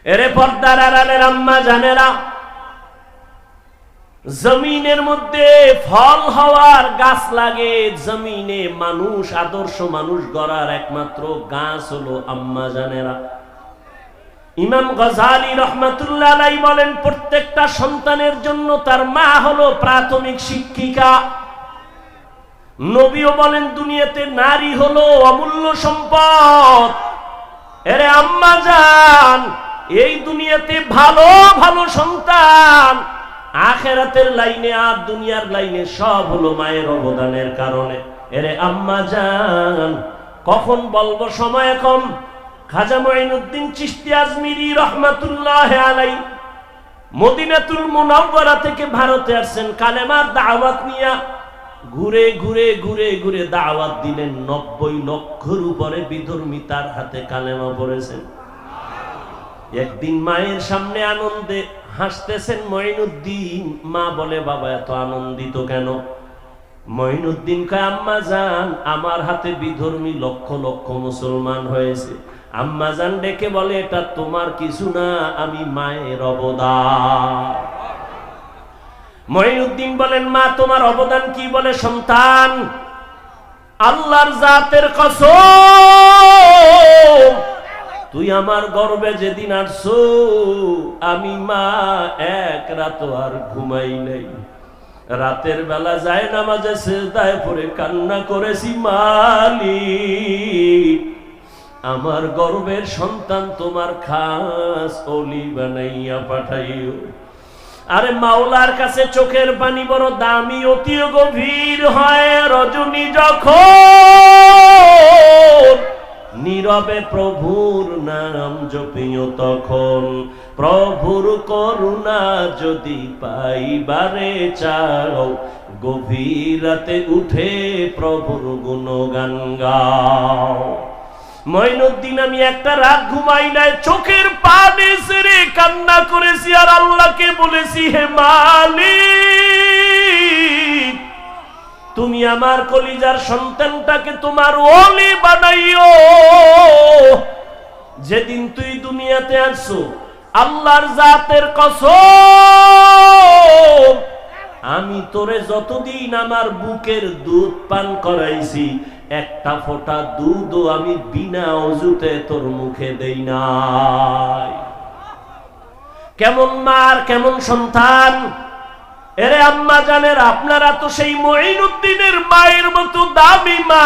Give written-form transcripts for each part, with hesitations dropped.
এরে পর্দার আড়ালের আম্মা জানেরা, জমিনের মধ্যে ফল হওয়ার গাছ লাগে, জমিনে মানুষ, আদর্শ মানুষ গড়ার একমাত্র গাছ হলো আম্মা জানেরা। ইমাম গজালি রহমাতুল্লাহ আলাইহি বলেন, প্রত্যেকটা সন্তানের জন্য তার মা হলো প্রাথমিক শিক্ষিকা। নবীও বলেন, দুনিয়াতে নারী হলো অমূল্য সম্পদ। এরে আম্মা জান, এই দুনিয়াতে ভালো ভালো সন্তান আখিরাতের লাইনে আর দুনিয়ার লাইনে সব হলো মায়ের অবদানের কারণে। এরে আম্মা জান, কখন বলবো, সময় কম। খাজা মুঈনুদ্দিন চিশতি আজমিরি রহমাতুল্লাহ আলাইহি মদিনাতুল মুনাওয়ারা থেকে ভারতে আসছেন কালেমার দাওয়াত নিয়ে। ঘুরে ঘুরে ঘুরে ঘুরে দাওয়াত দিলেন। 90 লক্ষের উপরে বিধর্মী তার হাতে কালেমা পড়েছেন। একদিন মায়ের সামনে আনন্দে হাসতেছেন মুঈনুদ্দিন। মা বলে, বাবা এত আনন্দিত কেন? মুঈনুদ্দিন কয়, আম্মা জান, আমার হাতে বিধর্মী লক্ষ লক্ষ মুসলমান হয়েছে। আম্মা জান ডেকে বলে, এটা তোমার কিছু না, আমি মায়ের অবদান। মুঈনুদ্দিন বলেন, মা তোমার অবদান কি? বলে, সন্তান, আল্লাহর জাতের কসম, তুই আমার গর্বে যেদিন আসছো, আমি মা এক রাত আর ঘুমাই নাই। রাতের বেলা যায় নামাজে সিজদায় পড়ে কান্না করেছি, মালিক আমার গর্বের সন্তান তোমার খাস ওলি বানাইয়া পাঠাইও। আরে মাওলার কাছে চোখের পানি বড় দামি, অতি গভীর হয়। রজনী যখন নীরবে প্রভুর নাম জপিও, তখন প্রভুর করুণা যদি পাইবারে চাও, গভীর রাতে উঠে প্রভুর গুণগান গাও। মুঈনুদ্দিন, আমি একটা রাত ঘুমাই নাই, চোখের পানি ছেড়ে কান্না করেছি আর আল্লাহকে বলেছি, হে মালিক, তুমি আমার কলিজার সন্তানটাকে তোমার ওলি বানাইও। যেদিন তুই দুনিয়াতে আসছো, আল্লাহর জাতের কসম, আমি তোরে যতদিন আমার বুকের দুধ পান করাইছি, একটা ফোঁটা দুধও আমি বিনা অজুতে তোর মুখে দেই নাই। কেমন মার, কেমন সন্তান! এরে আম্মা জানের, আপনারা তো সেই মুঈনুদ্দিনের মায়ের মতো দামি মা।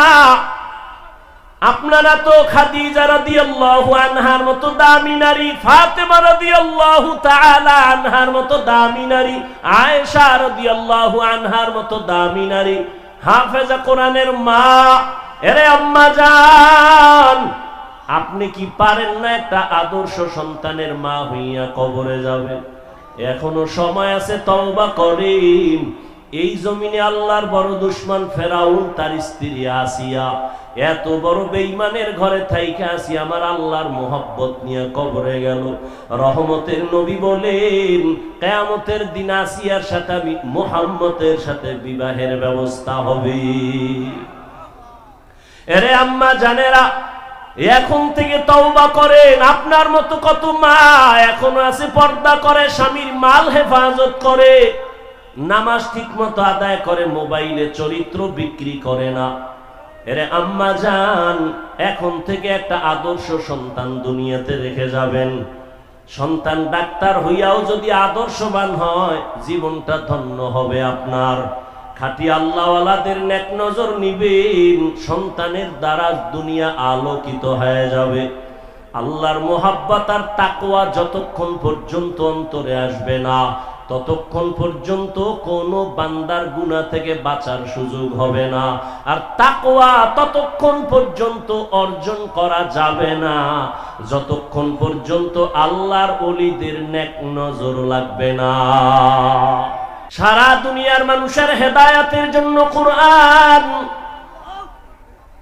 আপনারা তো খাদিজা রাদিয়াল্লাহু আনহার মতো দামি নারী, ফাতেমা রাদিয়াল্লাহু তাআলা আনহার মতো দামি নারী, আয়েশা রাদিয়াল্লাহু আনহার মতো দামি নারী, হাফেজা কোরআনের মা। এরে আম্মা জান, আপনি কি পারেন না একটা আদর্শ সন্তানের মা হইয়া কবরে যাবেন? এখনো সময় আছে, তওবা করেন। এই জমিনে আল্লাহর বড় দুশমন ফেরাউন, তার স্ত্রী আসিয়া এত বড় বেঈমানের ঘরে থাইকা আসিয়া আমার আল্লাহর মোহাব্বত নিয়ে কবরে গেল। রহমতের নবী বলেন, কিয়ামতের দিন আসিয়ার সাথে আমি মুহাম্মদের সাথে বিবাহের ব্যবস্থা হবে। এরে আম্মা জানেরা, এখন থেকে তওবা করেন। আপনার মতো কত মা এখনো আছে, পর্দা করে, স্বামীর মাল হেফাজত করে, নামাজ ঠিক মতো আদায় করে, মোবাইলে চরিত্র বিক্রি করে না। এরে আম্মা জান, এখন থেকে একটা আদর্শ সন্তান দুনিয়াতে রেখে যাবেন। সন্তান ডাক্তার হইয়াও যদি আদর্শবান হয়, জীবনটা ধন্য হবে আপনার। খাঁটি আল্লাহওয়ালাদের নেক নজর নিবেন, সন্তানের দ্বারা দুনিয়া আলোকিত হয়ে যাবে। আল্লাহর মোহাব্বত আর তাকওয়া যতক্ষণ পর্যন্ত অন্তরে আসবে না, ততক্ষণ পর্যন্ত কোনো বান্দার গুনাহ থেকে বাঁচার সুযোগ হবে না। আর তাকওয়া ততক্ষণ পর্যন্ত অর্জন করা যাবে না, যতক্ষণ পর্যন্ত আল্লাহর ওলিদের নেক নজর লাগবে না। সারা দুনিয়ার মানুষের হেদায়েতের জন্য কুরআন,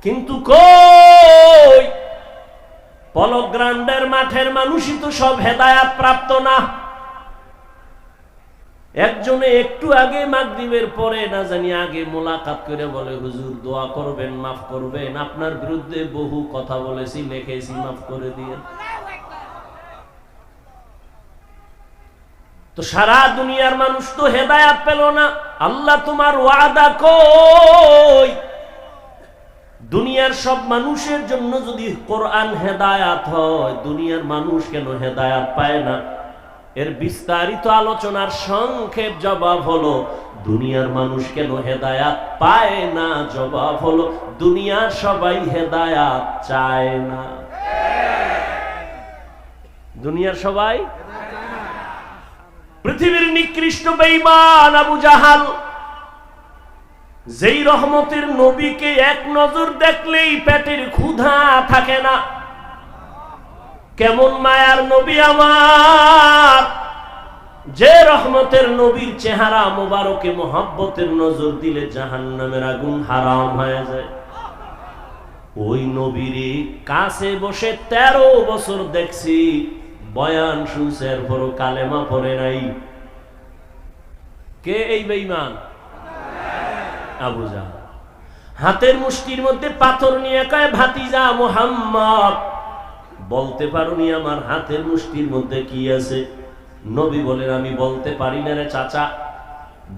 কিন্তু কই পলগ্রান্ডের মাঠের মানুষই তো সব হেদায়েত প্রাপ্ত না। একজনে একটু আগে মাগরিবের পরে না জানি আগে মোলাকাত করে বলে, হুজুর দোয়া করবেন, মাফ করবেন, আপনার বিরুদ্ধে বহু কথা বলেছি, লিখেছি, মাফ করে দিয়েন। তো সারা দুনিয়ার মানুষ তো হেদায়াত পেল না, আল্লাহ তোমার ওয়াদা কই? দুনিয়ার সব মানুষের জন্য যদি কোরআন হেদায়াত হয়, দুনিয়ার মানুষ কেন হেদায়াত পায় না? এর বিস্তারিত আলোচনার সংক্ষেপ জবাব হলো, দুনিয়ার মানুষ কেন হেদায়াত পায় না? জবাব হলো, দুনিয়ার সবাই হেদায়াত চায় না। দুনিয়ার সবাই, পৃথিবীর নিকৃষ্ট বেঈমান আবু জাহাল, যেই রহমতের নবীকে এক নজর দেখলেই পেটের ক্ষুধা থাকে না। কেমন মায়ার নবী আমার, যে রহমতের নবীর চেহারা মোবারকে মোহাব্বতের নজর দিলে জাহান্নামের আগুন হারাম হয়ে যায়। ওই নবীর কাছে বসে 13 বছর দেখছি, বয়ান শুনছে, এরপরও কালেমা পড়ে নাই। কে এই বেঈমান? আবু জাহল। হাতের মুষ্টির মধ্যে পাথর নিয়ে কয়, ভাতিজা মুহাম্মদ, বলতে পারোনি আমার হাতের মুষ্টির মধ্যে কি আছে? নবী বলেন, আমি বলতে পারি না রে চাচা।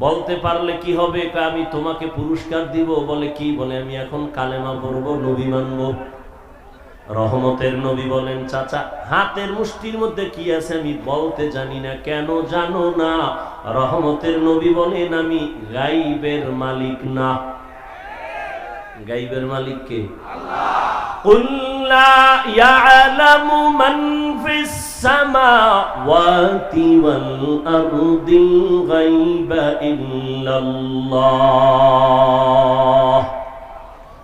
বলতে পারলে কি হবে? আমি তোমাকে পুরস্কার দিব। বলে কি? বলে আমি এখন কালেমা পড়বো, নবী মানব। রহমতের নবী বলেন, চাচা হাতের মুষ্টির মধ্যে কি আছে আমি বলতে জানি না। কেন জানো না? রহমতের নবী বলেন, আমি গাইবের মালিক না। গাইবের মালিক কে? আল্লাহ। কুল লা ইয়ালামু মান ফিস সামাওয়াতি ওয়াল আরদিল গায়বা ইল্লাল্লাহ।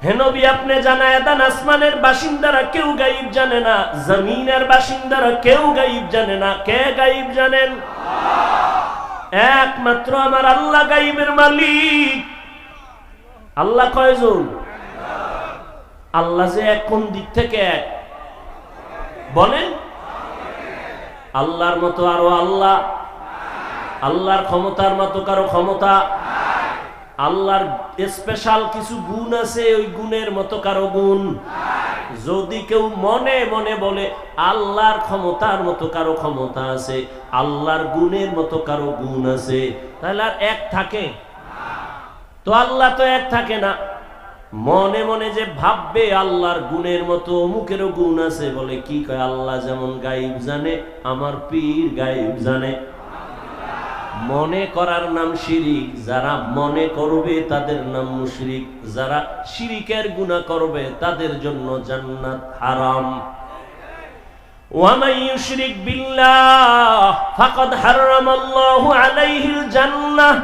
হে নবী, আপনি জানায় দেন, আসমানের বাসিন্দারা কেউ গায়েব জানে না, জমিনের বাসিন্দারা কেউ গায়েব জানে না। কে গায়েব জানেন? আল্লাহ। একমাত্র আমার আল্লাহ গায়েবের মালিক। আল্লাহ কয়জন? আল্লাহ যে এক, কোন দিক থেকে এক বলেন? আল্লাহর মতো আরো আল্লাহ? আল্লাহর ক্ষমতার মতো কারো ক্ষমতা? আল্লাহর স্পেশাল কিছু গুণ আছে, ওই গুণের মতো কারো গুণ? যদি কেউ মনে মনে বলে আল্লাহর ক্ষমতার মতো কারো ক্ষমতা আছে, আল্লাহর গুণের মতো কারো গুণ আছে, তাহলে আর এক থাকে? তো আল্লাহ তো এক থাকে না। মনে মনে যে ভাববে আল্লাহর গুণের মতো অমুকেরও গুণ আছে, বলে কি কয়? আল্লাহ যেমন গায়েব জানে, আমার পীর গায়েব জানে। মনে করার নাম শিরিক। যারা মনে করবে তাদের নাম মুশরিক। যারা শিরিকের গুনাহ করবে তাদের জন্য জান্নাত হারাম। ওয়া মান ইউশরিক বিল্লাহ ফাকাদ হারামাল্লাহু আলাইহিল জান্নাহ।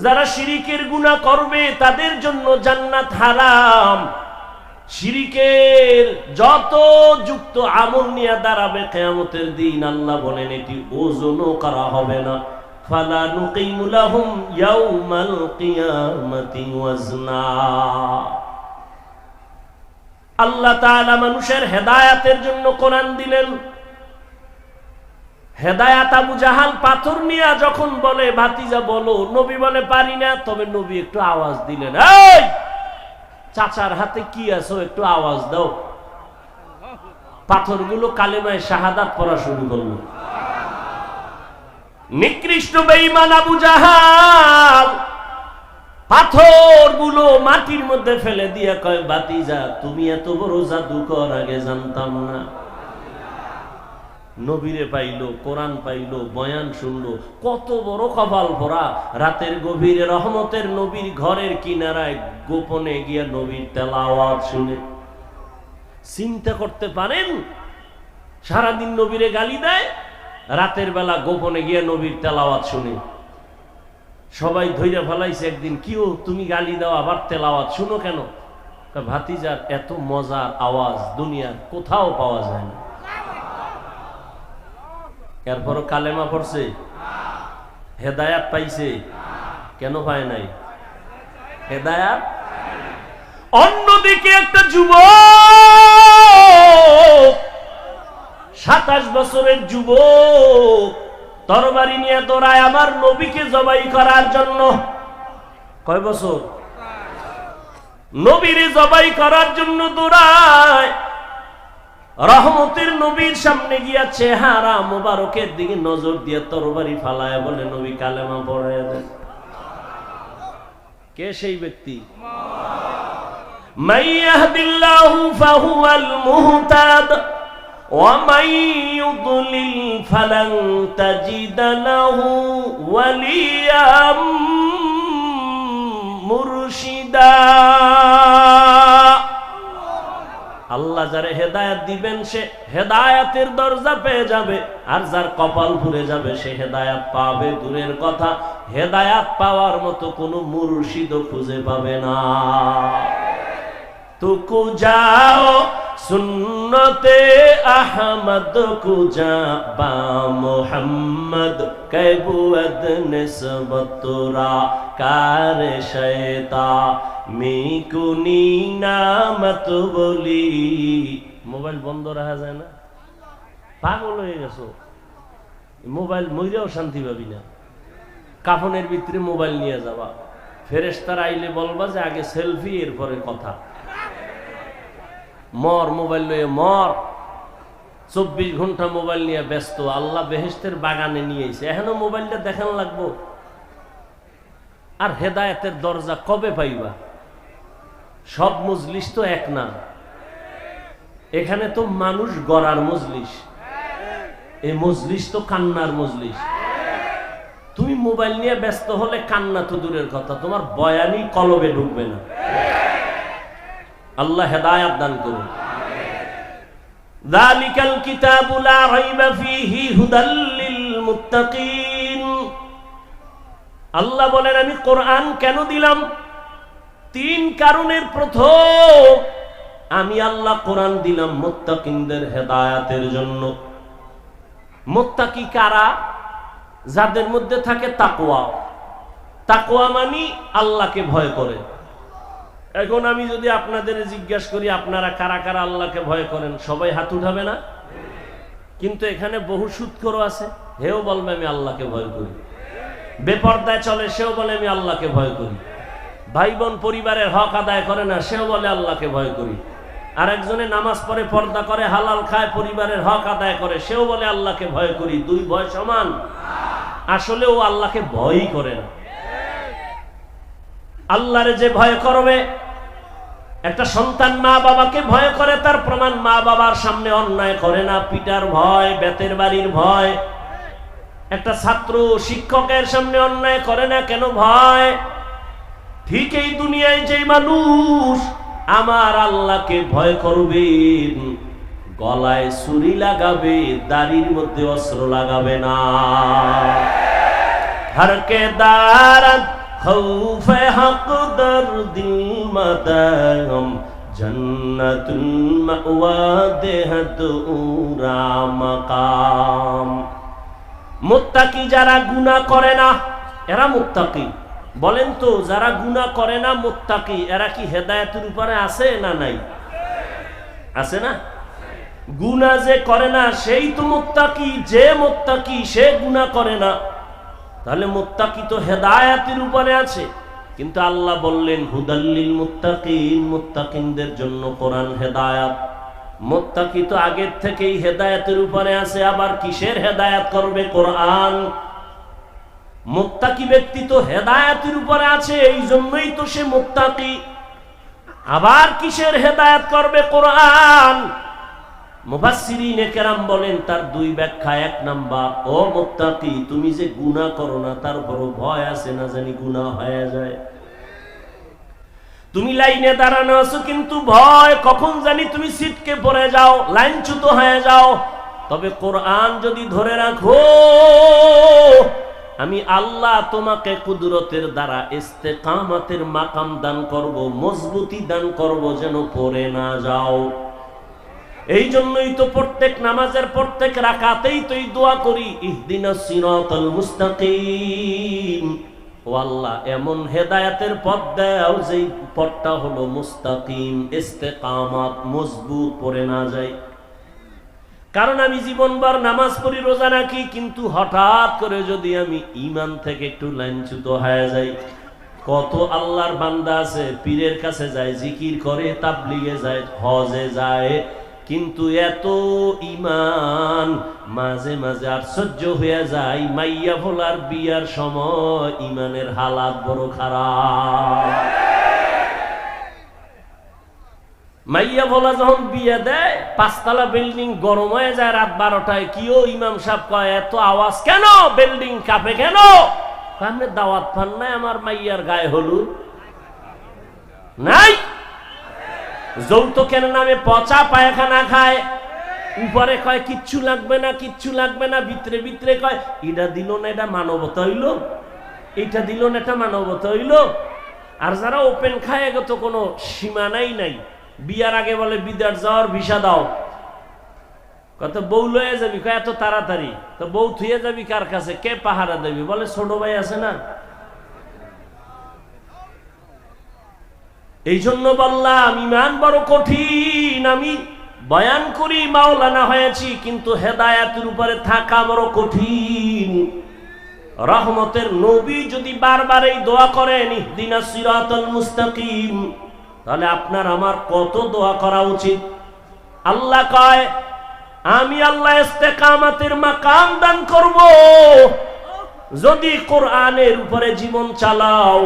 যারা শিরিকের গুনাহ করবে তাদের জন্য জান্নাত হারাম। শিরিকের যত যুক্ত আমল নিয়ে দাঁড়াবে কিয়ামতের দিন, আল্লাহ বলেন এটি ওজনও করা হবে না। ফালা নুকিমু লাহুম ইয়াউমাল কিয়ামাতি ওয়াজনা। আল্লাহ তাআলা মানুষের হেদায়েতের জন্য কোরআন দিলেন। হেদায়েত আবু জাহাল পাথর নিয়ে যখন বলে, ভাতিজা বলো, নবী বলে পারি না। তবে নবী একটু আওয়াজ দিলেন, এই চাচার হাতে কি আছে একটু আওয়াজ দাও। পাথরগুলো কালেমায়ে শাহাদাত পড়া শুরু করলো। নিকৃষ্ট বেঈমান আবু জাহাল পাথরগুলো মাটির মধ্যে ফেলে দিয়ে কয়, ভাতিজা তুমি এত বড় জাদুকর, আগে জানতাম না। নবীরে পাইলো, কোরআন পাইলো, বয়ান শুনলো, কত বড় কপাল ভরা। রাতের গভীরে রহমতের নবীর ঘরের কিনারায় গোপনে গিয়ে নবীর তেলাওয়াত শুনে। চিন্তা করতে পারেন? সারাদিন নবীরে গালি দেয়, রাতের বেলা গোপনে গিয়ে নবীর তেলাওয়াত শুনে। সবাই ধৈর্য ফেলাইছে একদিন, কিও তুমি গালি দাও আবার তেলাওয়াত শুনো কেন? ভাতিজার এত মজার আওয়াজ দুনিয়ার কোথাও পাওয়া যায় না। এরপরও কালেমা পড়ছে, হেদায়াত পাইছে। কেন পায় নাই? হেদায়াত। অন্যদিকে একটা যুবক, 27 বছরের যুবক, তরবারি নিয়ে দৌড়ায় আমার নবীকে জবাই করার জন্য। কয় বছর? নবীরে জবাই করার জন্য দৌড়ায়। রহমতের নবীর সামনে গিয়া চেহারা মোবারকের দিকে নজর দিয়ে তরবারি ফালায় বলে, নবী কালেমা পড়ে দেন। কে সেই ব্যক্তি? মান ইয়াহদিল্লাহু ফাহুয়াল মুহতাদ ওয়া মান ইউদ্লিল ফালান তাজিদা লাহু ওয়ালিয়াম মুরশিদা। আল্লাহ যারে হেদায়েত দিবেন সে হেদায়েতের দরজা পেয়ে যাবে, আর যার কপাল পুড়ে যাবে সে হেদায়েত পাবে দূরের কথা, হেদায়েত পাওয়ার মতো কোনো মুর্শিদও খুঁজে পাবে না। তুকু যাও সুন্নতে আহমদ কুজা বা মোহাম্মদ কৈবুদ নিসবতুরা কার শয়তা মিকুনি নামত বলি। মোবাইল বন্ধ রাখা যায় না? পাগল হয়ে গেছো, মোবাইল মইরাও শান্তি পাবি না। কাফনের ভিতরে মোবাইল নিয়ে যাবা, ফেরেশতারা আইলে বলবা যে আগে সেলফি এরপরে কথা। মর, মোবাইল লয়ে মর। 24 ঘন্টা মোবাইল নিয়ে ব্যস্ত। আল্লাহ বেহেশতের বাগানে নিয়েছে, এখনো মোবাইলটা দেখান লাগবো? আর হেদায়েতের দরজা কবে পাইবা? সব মজলিস তো এক না, এখানে তো মানুষ গড়ার মজলিস, এই মজলিস তো কান্নার মজলিস। তুমি মোবাইল নিয়ে ব্যস্ত হলে কান্না তো দূরের কথা, তোমার বয়ানই কলবে ঢুকবে না। আল্লাহ হেদায়েত দান করুন। যালিকাল কিতাবু লা রাইবা ফীহি হুদাল লিল মুত্তাকিন। আল্লাহ বলেন আমি কোরআন কেন দিলাম? 3 কারণের প্রথম, আমি আল্লাহ কোরআন দিলাম মুত্তাকিনদের হেদায়েতের জন্য। মুত্তাকি কারা? যাদের মধ্যে থাকে তাকওয়া। তাকওয়া মানে আল্লাহকে ভয় করে। এখন আমি যদি আপনাদের জিজ্ঞাসা করি আপনারা কারা কারা আল্লাহকে ভয় করেন, সবাই হাত উঠাবে না? কিন্তু এখানে বহু সুদখোর আছে, হেও বলবে আমি আল্লাহকে ভয় করি। বেপরদায় চলে, সেও বলে আমি আল্লাহকে ভয় করি। ভাই বোন পরিবারের হক আদায় করে না, সেও বলে আল্লাহকে ভয় করি। আর একজনে নামাজ পড়ে, পর্দা করে, হালাল খায়, পরিবারের হক আদায় করে, সেও বলে আল্লাহকে ভয় করি। দুই ভয় সমান? আসলে ও আল্লাহকে ভয়ই করে না। আল্লাহরে যে ভয় করবে, একটা সন্তান মা বাবাকে ভয় করে, তার প্রমাণ মা বাবার সামনে অন্যায় করে না, পিটার ভয়, বেতের বাড়ির ভয়। একটা ছাত্র শিক্ষকের সামনে অন্যায় করে না, কেন ভয়? ঠিক এই দুনিয়ায় যে মানুষ আমার আল্লাহকে ভয় করবে, গলায় ছুরি লাগাবে, দাড়ির মধ্যে অস্ত্র লাগাবে না। হরকে দারাত খৌফে হক দরদিল মাদাম জান্নাতুল মাওয়া দেহত উরা মাকাম। মুত্তাকি যারা গুনাহ করে না, এরা মুত্তাকি। বলেন তো, যারা গুনাহ করে না মুত্তাকি, এরা কি হেদায়েতের উপরে আছে না নাই? আছে না? গুনাহ যে করে না সেই তো মুত্তাকি। যে মুত্তাকি সে গুনাহ করে না, তাহলে মুত্তাকি তো হেদায়েতের উপরে আছে। কিন্তু আল্লাহ বললেন হুদাল্লিল মুত্তাকিন, মুত্তাকিনদের জন্য কোরআন হেদায়েত। মুত্তাকি তো আগের থেকেই হেদায়েতের উপরে আছে, আবার কিসের হেদায়েত করবে? কোরআন। মুত্তাকি ব্যক্তি তো হেদায়েতের উপরে আছে, এই জন্যই তো সে মুত্তাকি। আবার কিসের হেদায়েত করবে? কোরআন। মুফাসসিরিনে কেরাম বলেন তার 2 ব্যাখ্যা। 1 নাম্বার, ও মুত্তাকি, তুমি যে গুনাহ করো না তার বড় ভয় আছে না জানি গুনাহ হয়ে যায়। তুমি লাইনে দাঁড়ানো আছো কিন্তু ভয় কখন জানি তুমি ছিটকে পড়ে যাও, লাইনচ্যুত হয়ে যাও। তবে কোরআন যদি ধরে রাখো, আমি আল্লাহ তোমাকে কুদরতের দ্বারা ইস্তেকামতের মাকাম দান করব, মজবুতি দান করব, যেন পড়ে না যাও। এই জন্যই তো প্রত্যেক নামাজের প্রত্যেক রাকাতেই তো এই দোয়া করি, ইহদিনাস সিরাতাল মুস্তাকিম। ও আল্লাহ, এমন হেদায়েতের পথ দাও যেই পথটা হলো মুস্তাকিম, ইস্তেকামত, মজবুত, পড়ে না যায়। কারণ আমি জীবনভর নামাজ পড়ি, রোজা রাখি, কিন্তু হঠাৎ করে যদি আমি ঈমান থেকে একটু লাইনচ্যুত হয়ে যাই। কত আল্লাহর বান্দা আছে, পীরের কাছে যায়, জিকির করে, তাবলীগে যায়, হজে যায়, কিন্তু এত ঈমান মাঝে মাঝে আশ্চর্য হয়ে যায়, মাইয়া ভোলার বিয়ার সময় ঈমানের হালাত বড় খারাপ। মাইয়া ভোলা যখন বিয়ে দেয়, 5 তলা বিল্ডিং গরম হয়ে যায় রাত 12টায়। কিও ইমাম সাহেব কয় এত আওয়াজ কেন, বিল্ডিং কাঁপে কেন? আপনি দাওয়াত পান নাই আমার মাইয়ার গায়ে হলুদ নাই? যৌতুকের নামে পচা পায়খানা খায়, উপরে কয় কিচ্ছু লাগবে না, কিচ্ছু লাগবে না, ভিতরে ভিতরে কয় এটা দিল না এটা মানবতা হইল, এটা দিল না এটা মানবতা হইল। আর যারা ওপেন খায় এগো তো কোনো সীমানাই নাই। বিয়ার আগে বলে বিদেশ যাওয়ার ভিসা দাও, কত বউ লয়ে যাবি, কয় এত তাড়াতাড়ি? তো বউ থুয়ে যাবি কার কাছে, কে পাহারা দেবি? বলে ছোট ভাই আছে না। এই জন্য বললাম ঈমান বড় কঠিন। আমি বয়ান করি মাওলানা হয়েছি, কিন্তু হেদায়েতের উপরে থাকা বড় কঠিন। রহমতের নবী যদি বারবার এই দোয়া করেন ইহদিনাস সিরাতাল মুস্তাকিম, তাহলে আপনার আমার কত দোয়া করা উচিত। আল্লাহ কয় আমি আল্লাহ ইস্তেকামতের মাকাম দান করব যদি কোরআনের উপরে জীবন চালাও।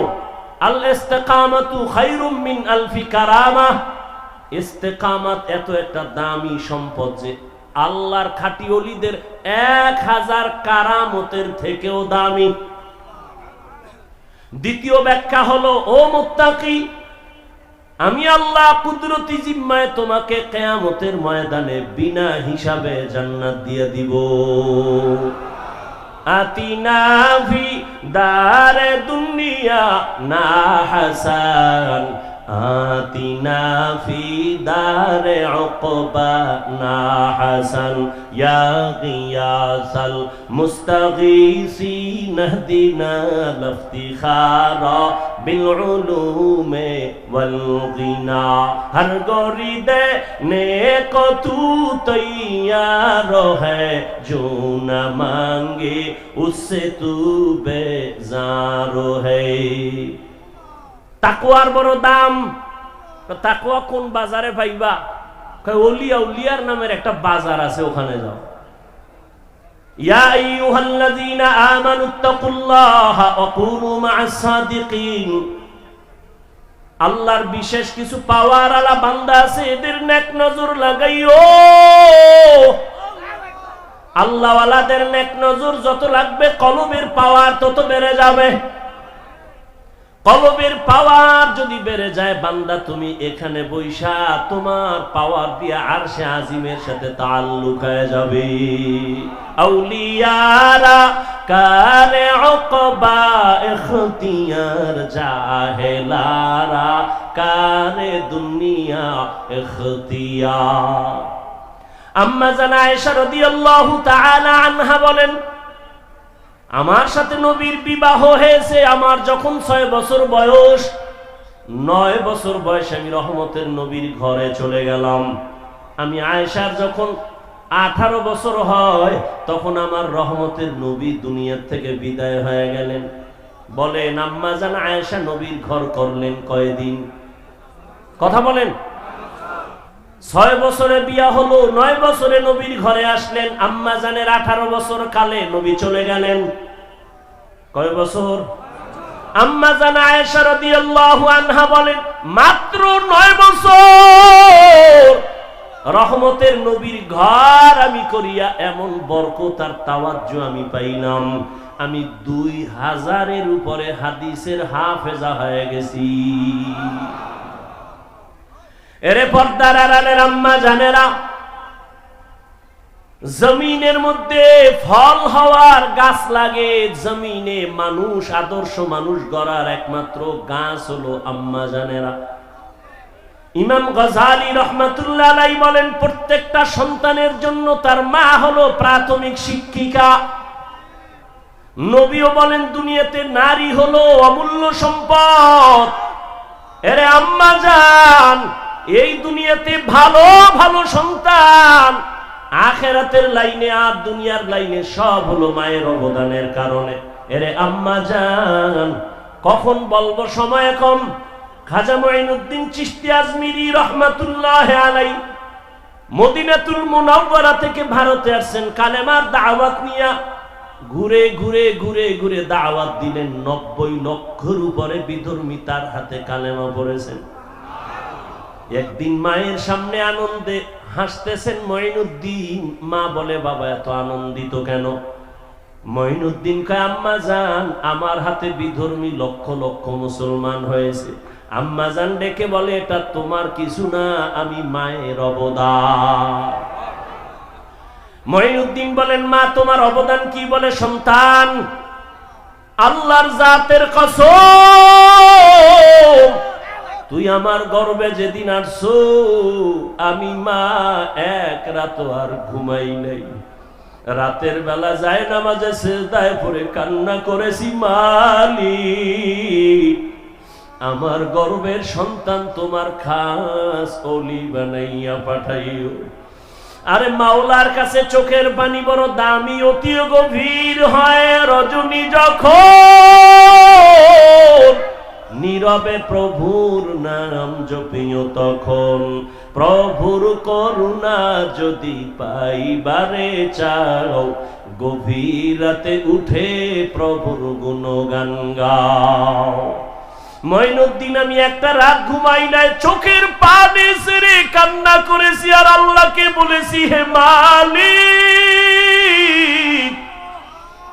আল ইস্তেকামাতু খায়রুম মিন আলফি কারামাহ। ইস্তেকামত এত একটা দামি সম্পদ যে আল্লাহর খাঁটি ওলিদের 1000 কারামতের থেকেও দামি। দ্বিতীয় ব্যাখ্যা হলো, ও মুত্তাকি, আমি আল্লাহ কুদরতি জিম্মায় তোমাকে কিয়ামতের ময়দানে বিনা হিসাবে জান্নাত দিয়ে দিব। আতিনা ফি দারে দুনিয়া না হাসান, আতিনা ফি দারে উকবা না হাসান, ইয়া গিয়াসাল মুস্তাগীসিন ইহদিনা লিফতিখারা বিল উলুমে ওয়াল গিনা। হর গরিদে নেক তু তৈয়ার হ্যায়, जो न मांगे उससे तू बेजार है। তাকওয়ার বড় দাম। তাকওয়া কোন বাজারে পাইবা? ওলিয়া উলিয়ার নামের একটা বাজার আছে, ওখানে যাও। ইয়া আইয়ুহাল্লাযীনা আমানুত্তাকুল্লাহা ওয়া কুনু মা'আস সাদিকিন। আল্লাহর বিশেষ কিছু পাওয়ার আলা বান্দা আছে, এদের নেক নজর লাগাইও। আল্লাহ ওয়ালাদের নেক নজর যত লাগবে, কলবের পাওয়ার তত বেড়ে যাবে। কলবের পাওয়ার যদি বেড়ে যায়, বান্দা তুমি এখানে বৈশা তোমার পাওয়ার দিয়ে আরশে আজিমের সাথে তাআল্লুক হয়ে যাবে। আউলিয়ারা কারে উকবা ইখতিয়ার, জাহেলারা কারে দুনিয়া ইখতিয়ার। আম্মা জান আয়েশা রাদিয়াল্লাহু তাআলা আনহা বলেন, আমার সাথে নবীর বিবাহ হয়েছে আমার যখন 6 বছর বয়স। 9 বছর বয়সে আমি রহমতের নবীর ঘরে চলে গেলাম। আমি আয়েশার যখন 18 বছর হয়, তখন আমার রহমতের নবী দুনিয়ার থেকে বিদায় হয়ে গেলেন। বলেন আম্মা জান আয়েশা নবীর ঘর করলেন কয়দিন? কথা বলেন। 6 বছরে বিয়া হলো, 9 বছরে নবীর ঘরে আসলেন। আম্মা জানের 18 বছর কালে নবী চলে গেলেন। কয় বছর? আম্মা জান আয়েশা রাদিয়াল্লাহু আনহা বলেন, মাত্র 9 বছর রহমতের নবীর ঘর আমি করিয়া এমন বরকত আর তাওয়াজ্জু আমি পাইলাম, আমি 2000-এর উপরে হাদিসের হাফেজা হয়ে গেছি। এরে পর্দার আড়ালের আম্মা জানেরা, জমিনের মধ্যে ফল হওয়ার গাছ লাগে, জমিনে মানুষ আদর্শ মানুষ গড়ার একমাত্র গাছ হলো আম্মা জানেরা। ইমাম গজালি রাহমাতুল্লাহ আলাইহি বলেন, প্রত্যেকটা সন্তানের জন্য তার মা হলো প্রাথমিক শিক্ষিকা। নবীও বলেন, দুনিয়াতে নারী হলো অমূল্য সম্পদ। এরে আম্মা জান, এই দুনিয়াতে ভালো ভালো সন্তান আখিরাতের লাইনে আর দুনিয়ার লাইনে সব হলো মায়ের অবদানের কারণে। এরে আম্মা জান, কখন বলবো সময় কম। খাজা মুঈনুদ্দিন চিশতি আজমিরি রহমাতুল্লাহ আলাইহি মদিনাতুল মুনাওয়ারা থেকে ভারতে আসছেন কালেমার দাওয়াত নিয়া। ঘুরে ঘুরে ঘুরে ঘুরে দাওয়াত দিলেন। 90 লক্ষের উপরে বিধর্মী তার হাতে কালেমা পড়েছেন। একদিন মায়ের সামনে আনন্দে হাসতেছেন মঈনুদ্দিন। মা বলে, বাবা এত আনন্দিত কেন? মঈনুদ্দিন কয়, আম্মা জান, আমার হাতে বিধর্মী লক্ষ লক্ষ মুসলমান হয়েছে। আম্মা জান ডেকে বলে, এটা তোমার কিছু না, আমি মায়ের অবদান। মঈনুদ্দিন বলেন, মা তোমার অবদান কি? বলে, সন্তান, আল্লাহর জাতের কসম, তুই আমার গর্বে যেদিন আসছো, আমি মা এক রাত আর ঘুমাই নাই। রাতের বেলা যায় নামাজে সিজদায় পড়ে কান্না করেছি, মালিক আমার গর্বের সন্তান তোমার খাস ওলি বানাইয়া পাঠাইও। আরে মাওলার কাছে চোখের পানি বড় দামি, অতি গভীর হয়। রজনী যখন নীরবে প্রভুর নাম জপিও, তখন প্রভুর করুণা যদি পাইবারে চাও, গভীর রাতে উঠে প্রভুর গুণগান গাও। মঈনুদ্দিন, আমি একটা রাত ঘুমাই নাই, চোখের পানি ছেড়ে কান্না করেছি আর আল্লাহকে বলেছি, হে মালিক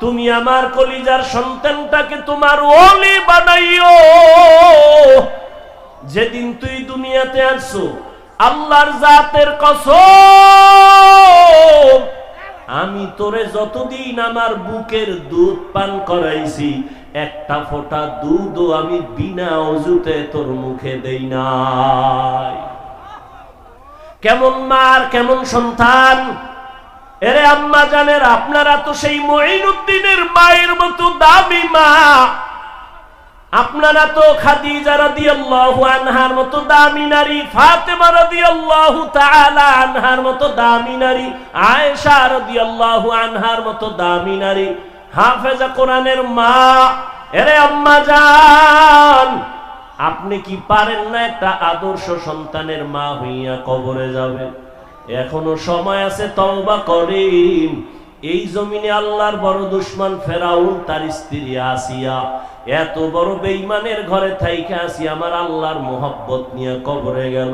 তুমি আমার কলিজার সন্তানটাকে তোমার ওলি বানাইও। যেদিন তুই দুনিয়াতে আসছো, আল্লাহর জাতের কসম, আমি তোরে যতদিন আমার বুকের দুধ পান করাইছি, একটা ফোঁটা দুধও আমি বিনা অজুতে তোর মুখে দেই নাই। কেমন মার কেমন সন্তান! এরে আম্মা জানের, আপনারা তো সেই মঈনুদ্দিনের মায়ের মতো দামি মা। আপনারা তো খাদিজা রাদিয়াল্লাহু আনহার মতো দামি নারী, ফাতেমা রাদিয়াল্লাহু তাআলা আনহার মতো দামি নারী, আয়েশা রাদিয়াল্লাহু আনহার মতো দামি নারী, হাফেজা কোরআনের মা। এরে আম্মা জান, আপনি কি পারেন না একটা আদর্শ সন্তানের মা হইয়া কবরে যাবেন? এখনো সময় আছে, তওবা করেন। এই জমিনে আল্লাহর বড় দুশমন ফেরাউন, তার স্ত্রী আসিয়া এত বড় বেঈমানের ঘরে থাইকা আসিয়া আমার আল্লাহর মোহব্বত নিয়ে কবরে গেল।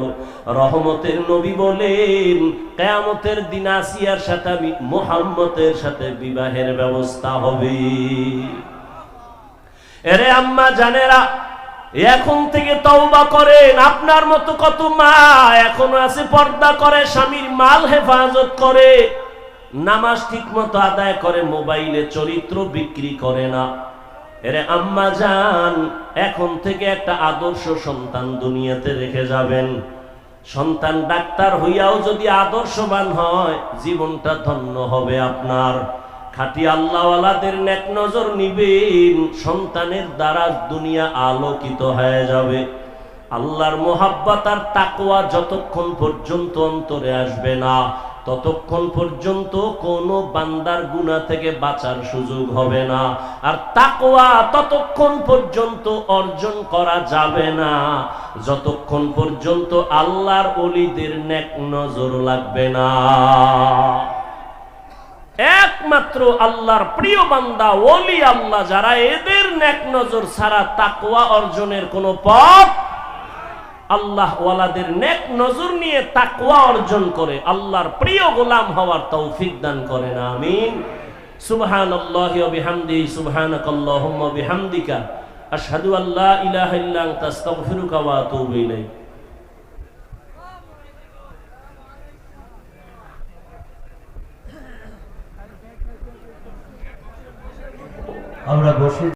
রহমতের নবী বলেন, কিয়ামতের দিন আসিয়ার সাথে আমি মুহাম্মদের সাথে বিবাহের ব্যবস্থা হবে। এরে আম্মা জানেরা, এখন থেকে তওবা করেন। আপনার মতো কত মা এখনো আছে পর্দা করে, স্বামীর মাল হেফাজত করে, নামাজ ঠিক মতো আদায় করে, মোবাইলে চরিত্র বিক্রি করে না। এরে আম্মা জান, এখন থেকে একটা আদর্শ সন্তান দুনিয়াতে রেখে যাবেন। সন্তান ডাক্তার হইয়াও যদি আদর্শবান হয়, জীবনটা ধন্য হবে আপনার। খাঁটি আল্লাহওয়ালাদের নেক নজর নিবেন, সন্তানের দ্বারা দুনিয়া আলোকিত হয়ে যাবে। আল্লাহর মোহাব্বত আর তাকওয়া যতক্ষণ পর্যন্ত অন্তরে আসবে না, ততক্ষণ পর্যন্ত কোনো বান্দার গুনাহ থেকে বাঁচার সুযোগ হবে না। আর তাকওয়া ততক্ষণ পর্যন্ত অর্জন করা যাবে না, যতক্ষণ পর্যন্ত আল্লাহর ওলিদের নেক নজর লাগবে না। একমাত্র আল্লাহর প্রিয় বান্দা ওলি আল্লাহ যারা, এদের নেক নজর ছাড়া তাকওয়া অর্জনের কোনো পথ। আল্লাহ ওয়ালাদের নেক নজর নিয়ে তাকওয়া অর্জন করে আল্লাহর প্রিয় গোলাম হওয়ার তৌফিক দান করেন, আমিন। সুবহানাল্লাহি ওয়া বিহামদিহি, সুবহানাকাল্লাহুম্মা বিহামদিকা, আশহাদু আল্লা ইলাহা ইল্লা আনতা, আস্তাগফিরুকা ওয়া আতুবু ইলাইক। আমরা বসে